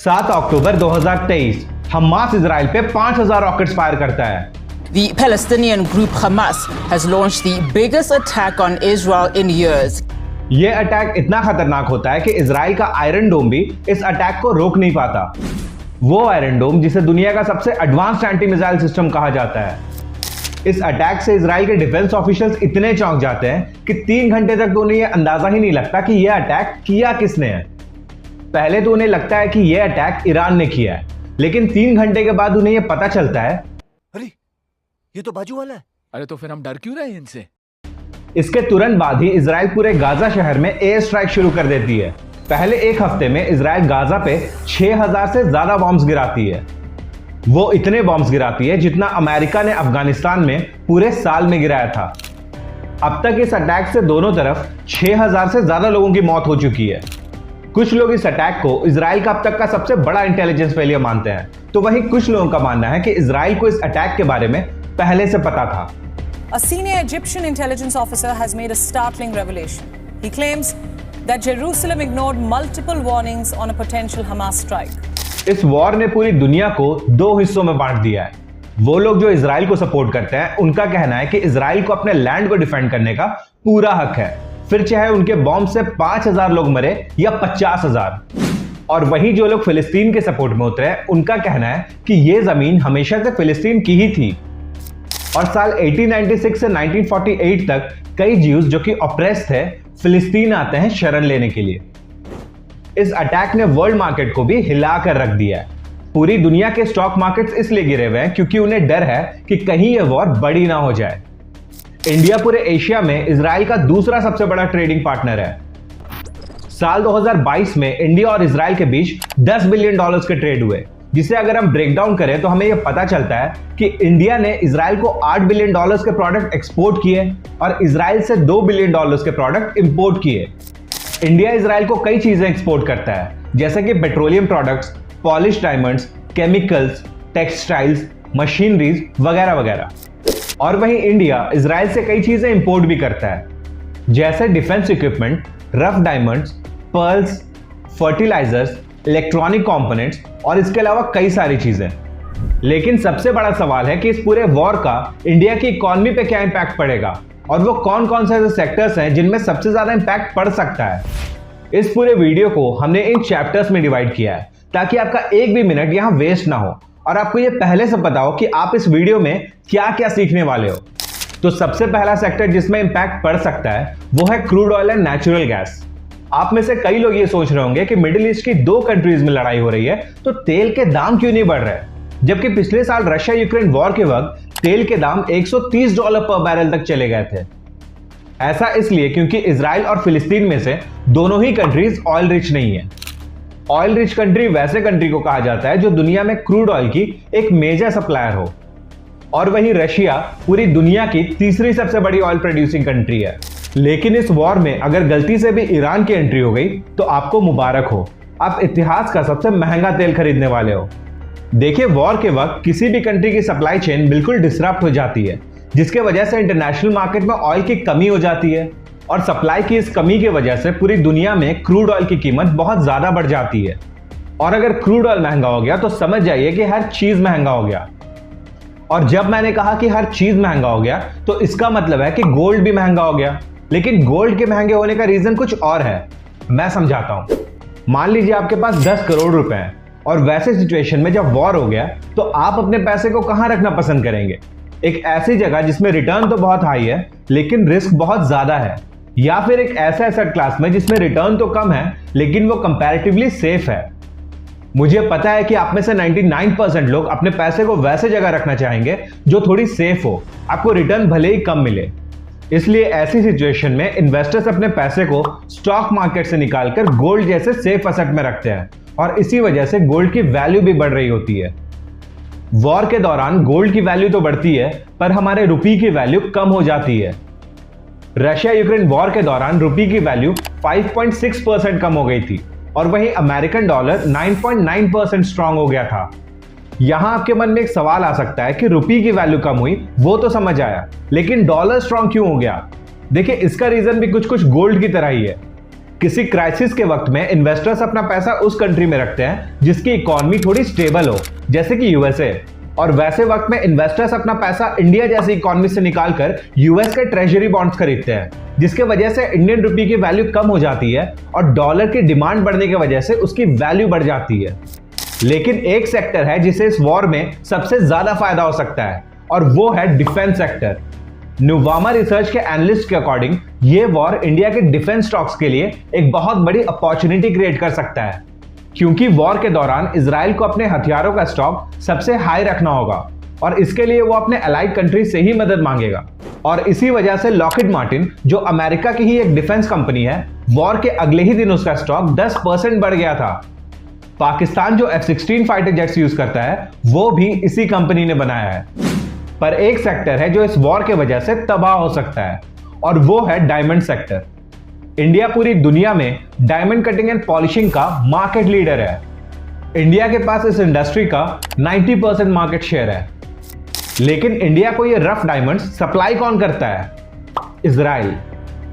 7 अक्टूबर 2023 Hamas Israel पे 5000 rockets fire करता है। The Palestinian group Hamas has launched the biggest attack on Israel in years. ये attack इतना खतरनाक होता है कि इजराइल का आयरन डोम भी इस अटैक को रोक नहीं पाता। वो आयरन डोम जिसे दुनिया का सबसे एडवांस्ड एंटी मिसाइल सिस्टम कहा जाता है। इस अटैक से इजराइल के डिफेंस ऑफिशियल्स इतने चौंक जाते हैं कि 3 घंटे तक तो उन्हें यह अंदाजा ही नहीं लगता कि यह अटैक किया किसने है। पहले तो उन्हें लगता है कि यह अटैक ईरान ने किया है, लेकिन 3 घंटे के बाद उन्हें यह पता चलता है अरे ये तो बाजू वाला है। अरे तो फिर हम डर क्यों रहे हैं इनसे? इसके तुरंत बाद ही इजराइल पूरे गाजा शहर में एयर स्ट्राइक शुरू कर देती है। पहले एक हफ्ते में इजराइल गाजा पे 6000 से ज्यादा बॉम्ब्स गिराती है। वो इतने बॉम्ब्स गिराती है जितना अमेरिका ने अफगानिस्तान में पूरे साल में गिराया था। अब तक इस अटैक से दोनों तरफ 6000 से ज्यादा लोगों की मौत हो चुकी है। कुछ लोग इस अटैक को इजराइल का अब तक का सबसे बड़ा इंटेलिजेंस फेलियर मानते हैं, तो वहीं कुछ लोगों का मानना है कि इजराइल को इस अटैक के बारे में पहले से पता था। A senior Egyptian intelligence officer has made a startling revelation. He claims that Jerusalem ignored multiple warnings on a potential Hamas strike. इस वॉर ने पूरी दुनिया को 2 हिस्सों में बांट दिया है। वो लोग जो इजराइल को सपोर्ट करते हैं, उनका कहना है कि इजराइल को अपने लैंड को डिफेंड करने का पूरा हक है, फिर चाहे उनके बॉम्ब से 5000 लोग मरे या 50000। और वहीं जो लोग फिलिस्तीन के सपोर्ट में उतरे, उनका कहना है कि यह जमीन हमेशा से फिलिस्तीन की ही थी। और साल 1896 से 1948 तक कई ज्यूज जो कि ऑप्रेस थे, फिलिस्तीन आते हैं शरण लेने के लिए। इस अटैक ने वर्ल्ड मार्केट को भी हिला कर रख दिया है। पूरी दुनिया के स्टॉक मार्केट्स इसलिए गिरे हुए हैं क्योंकि उन्हें डर है कि कहीं यह वॉर बड़ी ना हो जाए। इंडिया पूरे एशिया में इजराइल का दूसरा सबसे बड़ा ट्रेडिंग पार्टनर है। साल 2022 में इंडिया और इजराइल के बीच $10 बिलियन के ट्रेड हुए, जिसे अगर हम ब्रेक डाउन करें तो हमें यह पता चलता है कि इंडिया ने इजराइल को $8 बिलियन के प्रोडक्ट एक्सपोर्ट किए और इजराइल से $2 बिलियन के प्रोडक्ट इंपोर्ट किए। इंडिया इजराइल को कई चीजें एक्सपोर्ट करता है, जैसे कि petroleum products, polish diamonds, chemicals, textiles, machineries वगैरह वगैरह। और वहीं इंडिया इजराइल से कई चीजें इंपोर्ट भी करता है, जैसे defence equipment, rough diamonds, pearls, fertilisers, electronic components और इसके अलावा कई सारी चीजें। लेकिन सबसे बड़ा सवाल है कि इस पूरे वॉर का इंडिया की इकोनॉमी पे क्या इंपैक्ट पड़ेगा और वो कौन कौन से ऐसे सेक्टर्स हैं जिनमें सबसे ज्यादा इंपैक्ट पड़ सकता है। इस पूरे वीडियो को हमने इन चैप्टर्स में डिवाइड किया है ताकि आपका एक भी मिनट यहां वेस्ट ना हो और आपको ये पहले से पता हो कि आप इस वीडियो में क्या क्या सीखने वाले हो। तो सबसे पहला सेक्टर जिसमें इंपैक्ट पड़ सकता है वो है crude oil and natural gas. आप में से कई लोग ये सोच रहे होंगे कि मिडिल ईस्ट की 2 कंट्रीज में लड़ाई हो रही है तो तेल के दाम क्यों नहीं बढ़ रहे, जबकि पिछले साल रशिया यूक्रेन वॉर के वक्त तेल के दाम $130 पर बैरल तक चले गए थे। ऐसा इसलिए क्योंकि इजराइल और फिलिस्तीन में से दोनों ही कंट्रीज ऑयल रिच नहीं है। ऑयल रिच कंट्री वैसे कंट्री को कहा जाता है जो दुनिया में क्रूड ऑयल की एक मेजर सप्लायर हो। और वहीं रशिया पूरी दुनिया की तीसरी सबसे बड़ी ऑयल प्रोड्यूसिंग कंट्री है। लेकिन इस वॉर में अगर गलती से भी ईरान की एंट्री हो गई तो आपको मुबारक हो, आप इतिहास का सबसे महंगा तेल खरीदने वाले हो। देखिए, वॉर के वक्त किसी भी कंट्री की सप्लाई चेन बिल्कुल डिसरप्ट हो जाती है, जिसके वजह से इंटरनेशनल मार्केट में ऑयल की कमी हो जाती है और सप्लाई की इस कमी की वजह से पूरी दुनिया में क्रूड ऑयल की कीमत बहुत ज्यादा बढ़ जाती है। और अगर क्रूड ऑयल महंगा हो गया तो समझ जाइए कि हर चीज महंगा हो गया। और जब मैंने कहा कि हर चीज महंगा हो गया तो इसका मतलब है कि गोल्ड भी महंगा हो गया। लेकिन गोल्ड के महंगे होने का रीजन कुछ और है, मैं समझाता हूं। मान लीजिए आपके पास 10 करोड़ रुपए हैं और वैसे सिचुएशन में जब वॉर हो गया तो आप अपने पैसे को कहां रखना पसंद करेंगे? एक ऐसी जगह जिसमें रिटर्न तो बहुत हाई है लेकिन रिस्क बहुत ज्यादा है, या फिर एक ऐसा एसेट क्लास में जिसमें रिटर्न तो कम है लेकिन वो कंपैरेटिवली सेफ है। मुझे पता है कि आप में से 99% लोग अपने पैसे को वैसे जगह रखना चाहेंगे जो थोड़ी सेफ हो, आपको रिटर्न भले ही कम मिले। इसलिए ऐसी सिचुएशन में इन्वेस्टर्स अपने पैसे को स्टॉक मार्केट से निकालकर गोल्ड जैसे सेफ एसेट में रखते हैं और इसी वजह से गोल्ड की वैल्यू भी बढ़ रही होती है। वॉर के दौरान गोल्ड की वैल्यू तो बढ़ती है पर हमारे रुपये की वैल्यू कम हो जाती है। रशिया यूक्रेन वॉर के दौरान रुपये की वैल्यू 5.6% कम हो गई थी और वहीं अमेरिकन डॉलर 9.9% स्ट्रांग हो गया था। यहां आपके मन में एक सवाल आ सकता है कि रुपये की वैल्यू कम हुई, वो तो समझ आया, लेकिन डॉलर स्ट्रांग क्यों हो गया? देखिए, इसका रीजन भी कुछ गोल्ड की तरह ही है। किसी क्राइसिस के वक्त में इन्वेस्टर्स अपना पैसा उस कंट्री में रखते हैं जिसकी इकोनॉमी थोड़ी स्टेबल हो, जैसे कि यूएसए, और वैसे वक्त में इन्वेस्टर्स अपना पैसा इंडिया जैसी इकोनॉमी से निकालकर यूएस के ट्रेजरी बॉन्ड्स खरीदते हैं, जिसके वजह से इंडियन रुपये की वैल्यू कम हो जाती है और डॉलर की डिमांड बढ़ने की वजह से उसकी वैल्यू बढ़ जाती है। लेकिन एक सेक्टर है जिसे इस वॉर में सबसे ज्यादा फायदा हो सकता है, और वो है डिफेंस सेक्टर। नुवामा रिसर्च के एनालिस्ट के अकॉर्डिंग ये वॉर इंडिया के डिफेंस स्टॉक्स के लिए एक बहुत बड़ी अपॉर्चुनिटी क्रिएट कर सकता है, क्योंकि वॉर के दौरान इजराइल को अपने हथियारों का स्टॉक सबसे हाई रखना होगा और इसके लिए वो अपने अलाइड कंट्री से ही मदद मांगेगा। और इसी वजह से लॉकहीड मार्टिन, जो अमेरिका की ही एक डिफेंस कंपनी है, वॉर के अगले ही दिन उसका स्टॉक 10% बढ़ गया था। पाकिस्तान जो F-16 फाइटर जेट्स यूज करता है वो भी इसी कंपनी ने बनाया है। पर एक सेक्टर है जो इस वॉर के वजह से तबाह हो सकता है, और वो है डायमंड सेक्टर। इंडिया पूरी दुनिया में डायमंड कटिंग एंड पॉलिशिंग का मार्केट लीडर है। इंडिया के पास इस इंडस्ट्री का 90% मार्केट शेयर है। लेकिन इंडिया को ये रफ डायमंड्स सप्लाई कौन करता है? Israel.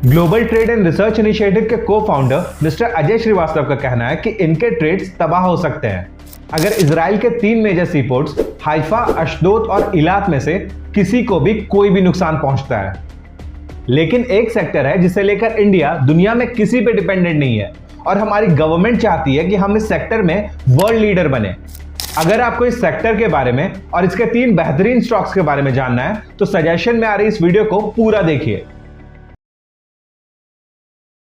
Global trade and research initiative के को फाउंडर मिस्टर अजय श्रीवास्तव का कहना है कि इनके ट्रेड्स तबाह हो सकते हैं अगर इजराइल के 3 मेजर सीपोर्ट्स हाइफा, अशदोद और इलात में से किसी को भी कोई भी नुकसान पहुंचता है। लेकिन एक सेक्टर है जिसे लेकर इंडिया दुनिया में किसी पे डिपेंडेंट नहीं है, और हमारी गवर्नमेंट चाहती है कि हम इस सेक्टर में वर्ल्ड लीडर बने। अगर आपको इस सेक्टर के बारे में और इसके 3 बेहतरीन स्टॉक्स के बारे में जानना है तो सजेशन में आ रही इस वीडियो को पूरा देखिए।